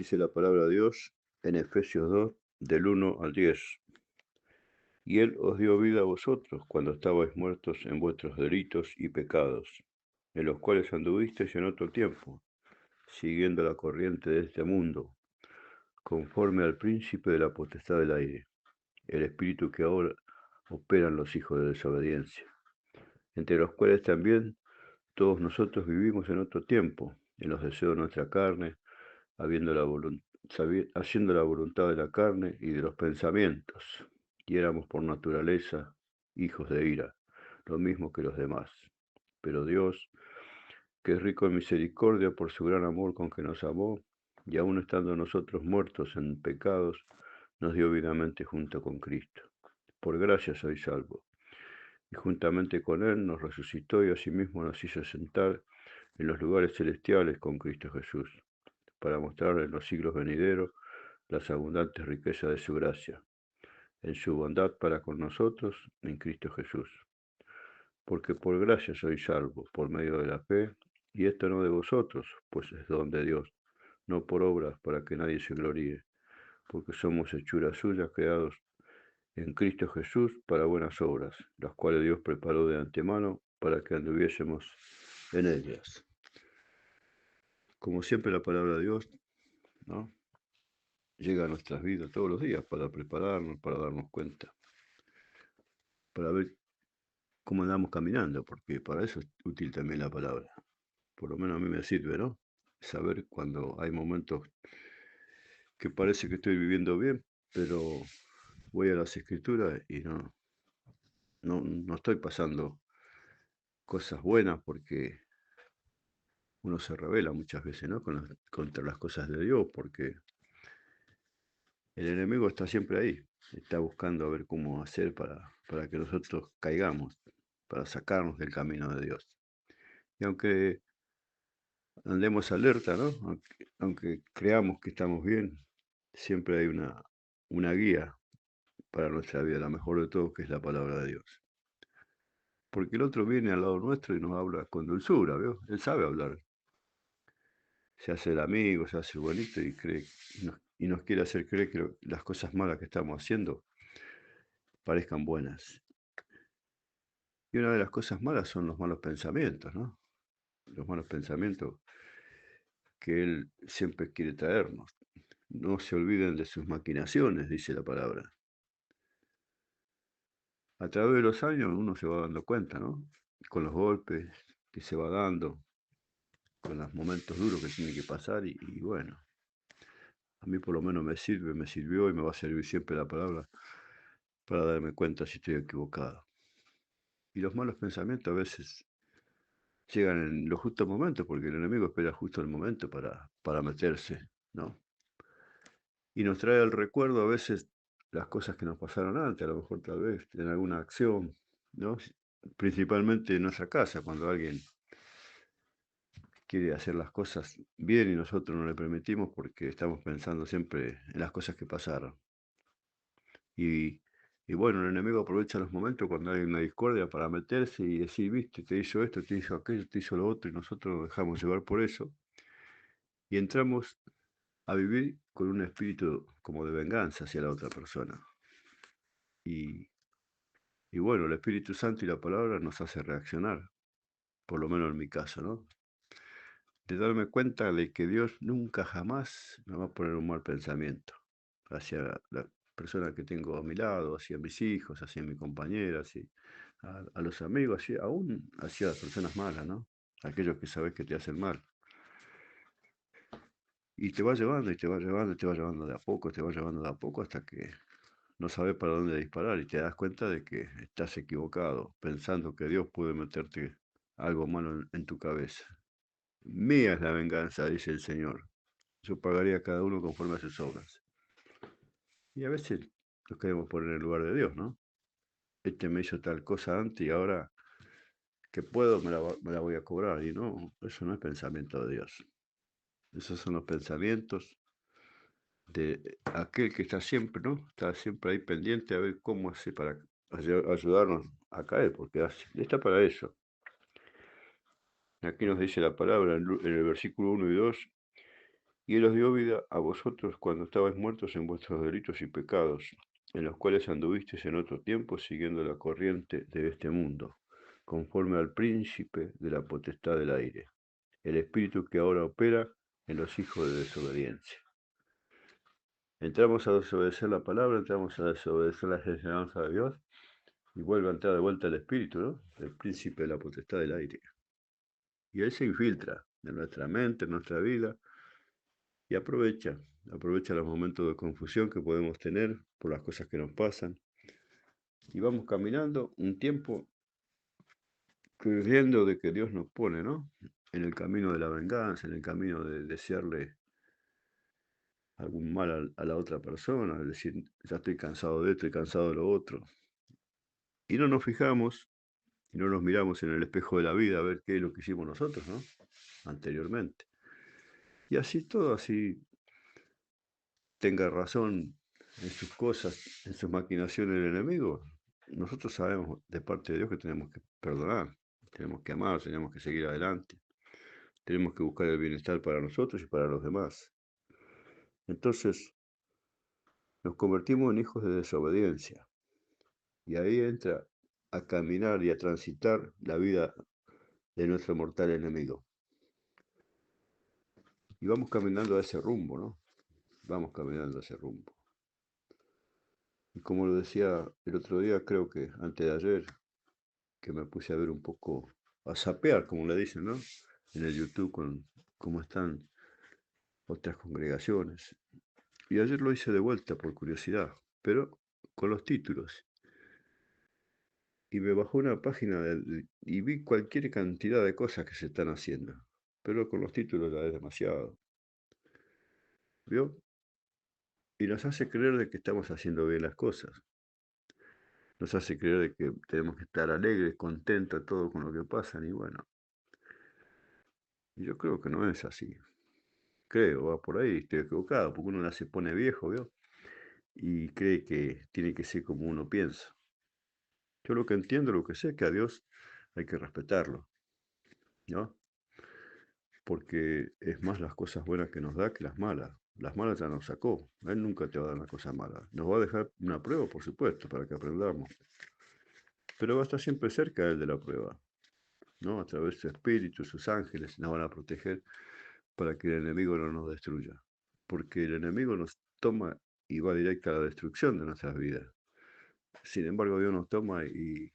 Dice la palabra de Dios en Efesios 2, del 1 al 10. Y Él os dio vida a vosotros cuando estabais muertos en vuestros delitos y pecados, en los cuales anduvisteis en otro tiempo, siguiendo la corriente de este mundo, conforme al príncipe de la potestad del aire, el espíritu que ahora operan los hijos de desobediencia, entre los cuales también todos nosotros vivimos en otro tiempo, en los deseos de nuestra carne, haciendo la voluntad de la carne y de los pensamientos, y éramos por naturaleza hijos de ira, lo mismo que los demás. Pero Dios, que es rico en misericordia por su gran amor con que nos amó, y aun estando nosotros muertos en pecados, nos dio vidamente junto con Cristo. Por gracia sois salvos, y juntamente con Él nos resucitó y asimismo nos hizo sentar en los lugares celestiales con Cristo Jesús, para mostrar en los siglos venideros las abundantes riquezas de su gracia, en su bondad para con nosotros en Cristo Jesús. Porque por gracia sois salvos, por medio de la fe, y esto no de vosotros, pues es don de Dios, no por obras para que nadie se gloríe, porque somos hechuras suyas creados en Cristo Jesús para buenas obras, las cuales Dios preparó de antemano para que anduviésemos en ellas. Como siempre la palabra de Dios, ¿no?, llega a nuestras vidas todos los días para prepararnos, para darnos cuenta, para ver cómo andamos caminando, porque para eso es útil también la palabra. Por lo menos a mí me sirve, ¿no? Saber cuando hay momentos que parece que estoy viviendo bien, pero voy a las escrituras y no estoy pasando cosas buenas, porque uno se revela muchas veces, ¿no?, contra las cosas de Dios, porque el enemigo está siempre ahí, está buscando a ver cómo hacer para que nosotros caigamos, para sacarnos del camino de Dios. Y aunque andemos alerta, ¿no?, aunque creamos que estamos bien, siempre hay una guía para nuestra vida, la mejor de todo, que es la palabra de Dios. Porque el otro viene al lado nuestro y nos habla con dulzura, ¿veo? Él sabe hablar. Se hace el amigo, se hace el bonito y nos quiere hacer creer que las cosas malas que estamos haciendo parezcan buenas. Y una de las cosas malas son los malos pensamientos, ¿no? Los malos pensamientos que Él siempre quiere traernos. No se olviden de sus maquinaciones, dice la palabra. A través de los años uno se va dando cuenta, ¿no?, con los golpes que se va dando, con los momentos duros que tiene que pasar y bueno, a mí por lo menos me sirvió y me va a servir siempre la palabra para darme cuenta si estoy equivocado. Y los malos pensamientos a veces llegan en los justos momentos, porque el enemigo espera justo el momento para meterse, ¿no? Y nos trae al recuerdo a veces las cosas que nos pasaron antes, a lo mejor tal vez en alguna acción, ¿no? Principalmente en nuestra casa, cuando alguien quiere hacer las cosas bien y nosotros no le permitimos porque estamos pensando siempre en las cosas que pasaron. Y, y bueno, el enemigo aprovecha los momentos cuando hay una discordia para meterse y decir, viste, te hizo esto, te hizo aquello, te hizo lo otro, y nosotros nos dejamos llevar por eso. Y entramos a vivir con un espíritu como de venganza hacia la otra persona. Y, y bueno, el Espíritu Santo y la palabra nos hace reaccionar, por lo menos en mi caso, ¿no? De darme cuenta de que Dios nunca jamás me va a poner un mal pensamiento hacia la persona que tengo a mi lado, hacia mis hijos, hacia mi compañera, a los amigos, aún hacia las personas malas, ¿no? Aquellos que sabes que te hacen mal. Y te va llevando y te va llevando y te va llevando de a poco, te va llevando de a poco hasta que no sabes para dónde disparar y te das cuenta de que estás equivocado, pensando que Dios puede meterte algo malo en tu cabeza. Mía es la venganza, dice el Señor. Yo pagaría a cada uno conforme a sus obras. Y a veces nos queremos poner en el lugar de Dios, ¿no? Este me hizo tal cosa antes y ahora que puedo me la voy a cobrar. Y no, eso no es pensamiento de Dios. Esos son los pensamientos de aquel que está siempre, ¿no? Está siempre ahí pendiente a ver cómo hace para ayudarnos a caer, porque está para eso. Aquí nos dice la palabra en el versículo 1 y 2, y Él os dio vida a vosotros cuando estabais muertos en vuestros delitos y pecados, en los cuales anduvisteis en otro tiempo siguiendo la corriente de este mundo, conforme al príncipe de la potestad del aire, el espíritu que ahora opera en los hijos de desobediencia. Entramos a desobedecer la palabra, entramos a desobedecer las enseñanzas de Dios, y vuelve a entrar de vuelta el espíritu, ¿no? El príncipe de la potestad del aire. Y Él se infiltra en nuestra mente, en nuestra vida, y aprovecha los momentos de confusión que podemos tener por las cosas que nos pasan. Y vamos caminando un tiempo creyendo de que Dios nos pone, ¿no? En el camino de la venganza, en el camino de desearle algún mal a la otra persona, es decir, ya estoy cansado de esto, estoy cansado de lo otro. Y no nos fijamos y no nos miramos en el espejo de la vida a ver qué es lo que hicimos nosotros, ¿no? Anteriormente. Y así todo, así tenga razón en sus cosas, en sus maquinaciones el enemigo, nosotros sabemos de parte de Dios que tenemos que perdonar, tenemos que amar, tenemos que seguir adelante, tenemos que buscar el bienestar para nosotros y para los demás. Entonces nos convertimos en hijos de desobediencia y ahí entra a caminar y a transitar la vida de nuestro mortal enemigo. Y vamos caminando a ese rumbo, ¿no? Vamos caminando a ese rumbo. Y como lo decía el otro día, creo que antes de ayer, que me puse a ver un poco, a sapear, como le dicen, ¿no? En el YouTube con cómo están otras congregaciones. Y ayer lo hice de vuelta por curiosidad, pero con los títulos. Y me bajó una página y vi cualquier cantidad de cosas que se están haciendo. Pero con los títulos ya es demasiado. ¿Vio? Y nos hace creer de que estamos haciendo bien las cosas. Nos hace creer de que tenemos que estar alegres, contentos, todo con lo que pasa. Y bueno, yo creo que no es así. Creo, va por ahí, estoy equivocado, porque uno ya se pone viejo, ¿vio? Y cree que tiene que ser como uno piensa. Yo lo que entiendo, lo que sé, es que a Dios hay que respetarlo, ¿no? Porque es más las cosas buenas que nos da que las malas. Las malas ya nos sacó. Él nunca te va a dar una cosa mala. Nos va a dejar una prueba, por supuesto, para que aprendamos. Pero va a estar siempre cerca Él de la prueba, ¿no? A través de su espíritu, sus ángeles, nos van a proteger para que el enemigo no nos destruya. Porque el enemigo nos toma y va directa a la destrucción de nuestras vidas. Sin embargo, Dios nos toma y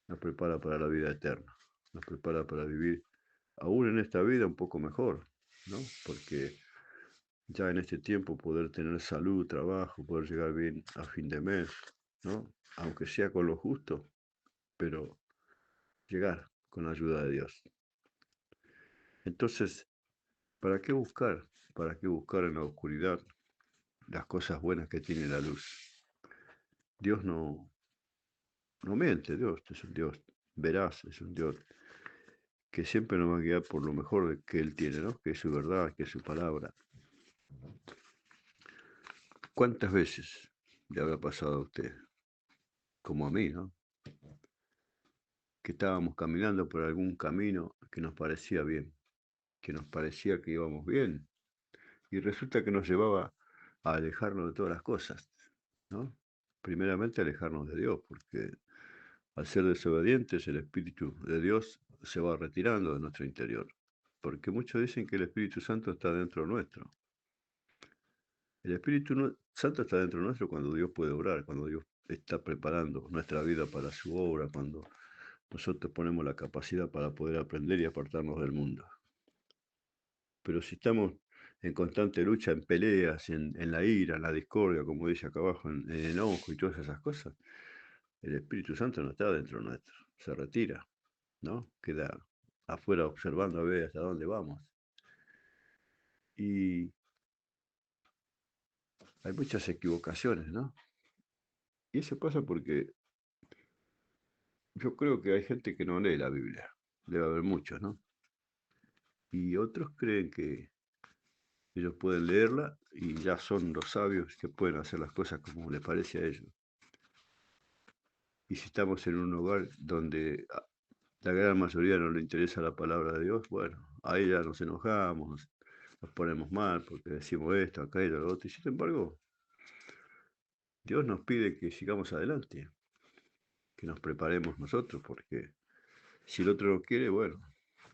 nos prepara para la vida eterna. Nos prepara para vivir aún en esta vida un poco mejor, ¿no? Porque ya en este tiempo poder tener salud, trabajo, poder llegar bien a fin de mes, ¿no? Aunque sea con lo justo, pero llegar con la ayuda de Dios. Entonces, ¿para qué buscar? ¿Para qué buscar en la oscuridad las cosas buenas que tiene la luz? Dios no miente, Dios es un Dios veraz, es un Dios que siempre nos va a guiar por lo mejor que Él tiene, ¿no? Que es su verdad, que es su palabra. ¿Cuántas veces le habrá pasado a usted, como a mí, ¿no? Que estábamos caminando por algún camino que nos parecía bien, que nos parecía que íbamos bien, y resulta que nos llevaba a alejarnos de todas las cosas, ¿no? Primeramente alejarnos de Dios, porque al ser desobedientes el Espíritu de Dios se va retirando de nuestro interior, porque muchos dicen que el Espíritu Santo está dentro nuestro. El Santo está dentro nuestro cuando Dios puede obrar, cuando Dios está preparando nuestra vida para su obra, cuando nosotros ponemos la capacidad para poder aprender y apartarnos del mundo. Pero si estamos en constante lucha, en peleas, en la ira, en la discordia, como dice acá abajo, en el enojo y todas esas cosas, el Espíritu Santo no está dentro nuestro, se retira, ¿no? Queda afuera observando a ver hasta dónde vamos. Y hay muchas equivocaciones, ¿no? Y eso pasa porque yo creo que hay gente que no lee la Biblia, debe haber muchos, ¿no? Y otros creen que ellos pueden leerla y ya son los sabios que pueden hacer las cosas como les parece a ellos. Y si estamos en un hogar donde la gran mayoría no le interesa la palabra de Dios, bueno, ahí ya nos enojamos, nos ponemos mal porque decimos esto, aquello, lo otro, y sin embargo, Dios nos pide que sigamos adelante, que nos preparemos nosotros, porque si el otro no quiere, bueno,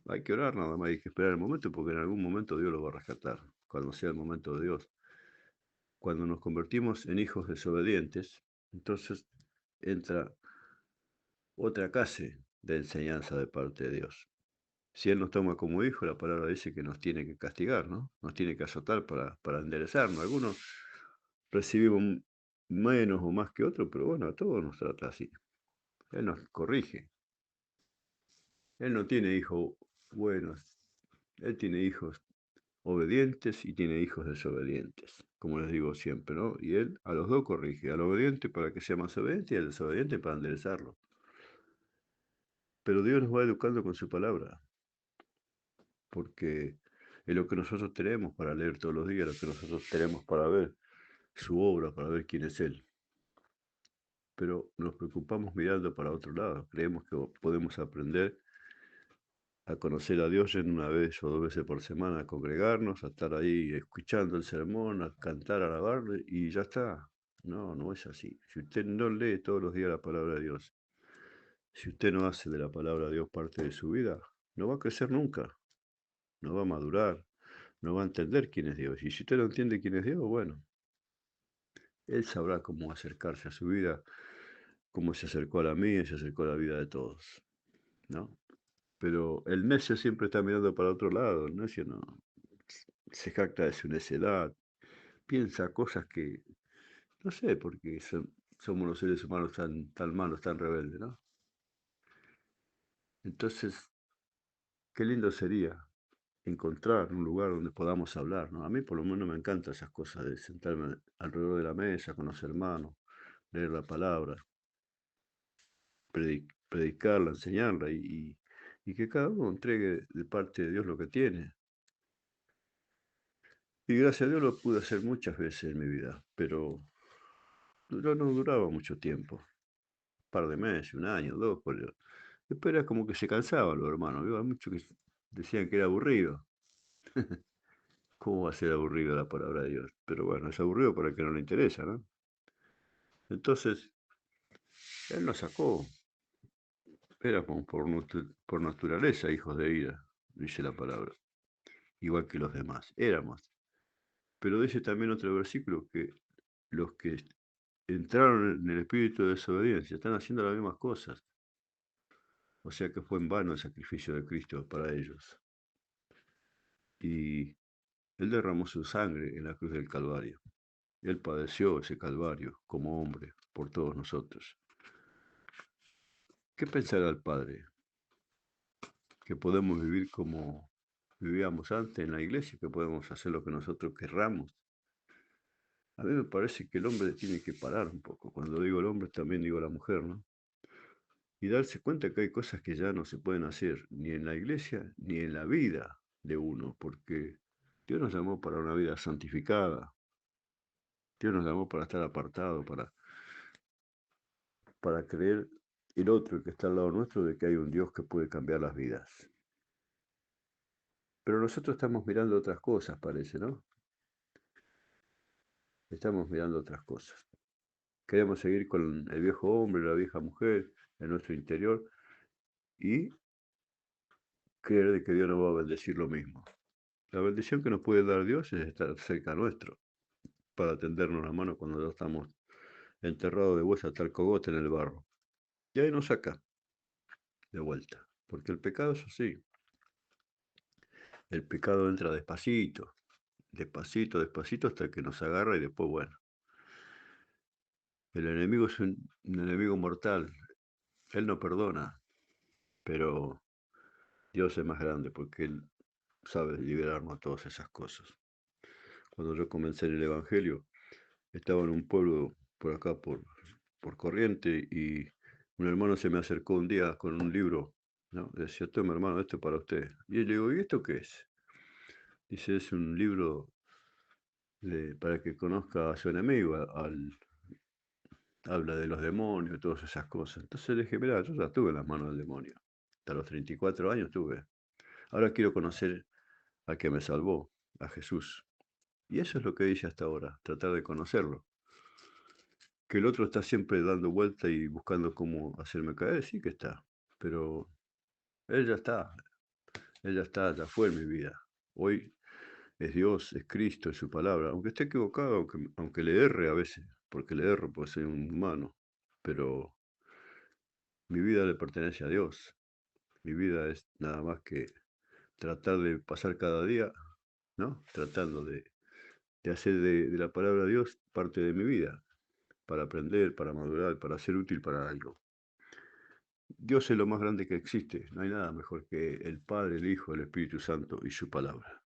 hay que orar nada más, hay que esperar el momento, porque en algún momento Dios lo va a rescatar, cuando sea el momento de Dios. Cuando nos convertimos en hijos desobedientes, entonces entra otra clase de enseñanza de parte de Dios. Si Él nos toma como hijo, la palabra dice que nos tiene que castigar, ¿no? Nos tiene que azotar para enderezarnos. Algunos recibimos menos o más que otros, pero bueno, a todos nos trata así. Él nos corrige. Él no tiene hijos buenos. Él tiene hijos obedientes y tiene hijos desobedientes, como les digo siempre, ¿no? Y Él a los dos corrige, al obediente para que sea más obediente y al desobediente para enderezarlo. Pero Dios nos va educando con su palabra, porque es lo que nosotros tenemos para leer todos los días, lo que nosotros tenemos para ver su obra, para ver quién es Él. Pero nos preocupamos mirando para otro lado, creemos que podemos aprender a conocer a Dios en una vez o dos veces por semana, a congregarnos, a estar ahí escuchando el sermón, a cantar, a alabarle y ya está. No, no es así. Si usted no lee todos los días la palabra de Dios, si usted no hace de la palabra de Dios parte de su vida, no va a crecer nunca, no va a madurar, no va a entender quién es Dios. Y si usted no entiende quién es Dios, bueno, Él sabrá cómo acercarse a su vida, cómo se acercó a la mía y se acercó a la vida de todos, ¿no? Pero el necio siempre está mirando para otro lado, el necio no se jacta de su necedad, piensa cosas que, no sé, porque somos los seres humanos tan malos, tan rebeldes, ¿no? Entonces, qué lindo sería encontrar un lugar donde podamos hablar, ¿no? A mí por lo menos me encantan esas cosas de sentarme alrededor de la mesa con los hermanos, leer la palabra, predicarla, enseñarla y que cada uno entregue de parte de Dios lo que tiene. Y gracias a Dios lo pude hacer muchas veces en mi vida, pero no duraba mucho tiempo, un par de meses, un año, dos, después era como que se cansaban los hermanos, había muchos que decían que era aburrido. ¿Cómo va a ser aburrido la palabra de Dios? Pero bueno, es aburrido para el que no le interesa, ¿no? Entonces, Él nos sacó, éramos por naturaleza hijos de ira, dice la palabra, igual que los demás, éramos. Pero dice también otro versículo que los que entraron en el espíritu de desobediencia están haciendo las mismas cosas. O sea que fue en vano el sacrificio de Cristo para ellos. Y Él derramó su sangre en la cruz del Calvario. Él padeció ese Calvario como hombre por todos nosotros. ¿Qué pensará el Padre? ¿Que podemos vivir como vivíamos antes en la iglesia? ¿Que podemos hacer lo que nosotros querramos? A mí me parece que el hombre tiene que parar un poco. Cuando digo el hombre también digo la mujer, ¿no? Y darse cuenta que hay cosas que ya no se pueden hacer ni en la iglesia ni en la vida de uno, porque Dios nos llamó para una vida santificada, Dios nos llamó para estar apartado, para creer el otro que está al lado nuestro de que hay un Dios que puede cambiar las vidas. Pero nosotros estamos mirando otras cosas, parece, ¿no? Estamos mirando otras cosas. Queremos seguir con el viejo hombre, la vieja mujer en nuestro interior y creer de que Dios nos va a bendecir lo mismo. La bendición que nos puede dar Dios es estar cerca nuestro, para tendernos la mano cuando ya estamos enterrados de hueso hasta el cogote en el barro. Y ahí nos saca de vuelta. Porque el pecado es así. El pecado entra despacito, despacito, despacito hasta que nos agarra y después, bueno. El enemigo es un enemigo mortal. Él no perdona, pero Dios es más grande porque Él sabe liberarnos a todas esas cosas. Cuando yo comencé en el Evangelio, estaba en un pueblo por acá, por Corriente, y un hermano se me acercó un día con un libro, ¿no? Decía, toma hermano, esto es para usted. Y le digo, ¿y esto qué es? Dice, es un libro para que conozca a su enemigo, habla de los demonios y todas esas cosas. Entonces le dije, mira, yo ya tuve en las manos del demonio. Hasta los 34 años tuve. Ahora quiero conocer al que me salvó. a Jesús. Y eso es lo que hice hasta ahora, tratar de conocerlo. Que el otro está siempre dando vuelta y buscando cómo hacerme caer, sí que está. Pero él ya está, él ya está, ya fue en mi vida. Hoy es Dios, es Cristo, es su palabra. Aunque esté equivocado, aunque le erre a veces, porque le erro, pues soy un humano. Pero mi vida le pertenece a Dios. Mi vida es nada más que tratar de pasar cada día, ¿no? Tratando de hacer de la palabra de Dios parte de mi vida, para aprender, para madurar, para ser útil para algo. Dios es lo más grande que existe. No hay nada mejor que el Padre, el Hijo, el Espíritu Santo y su palabra.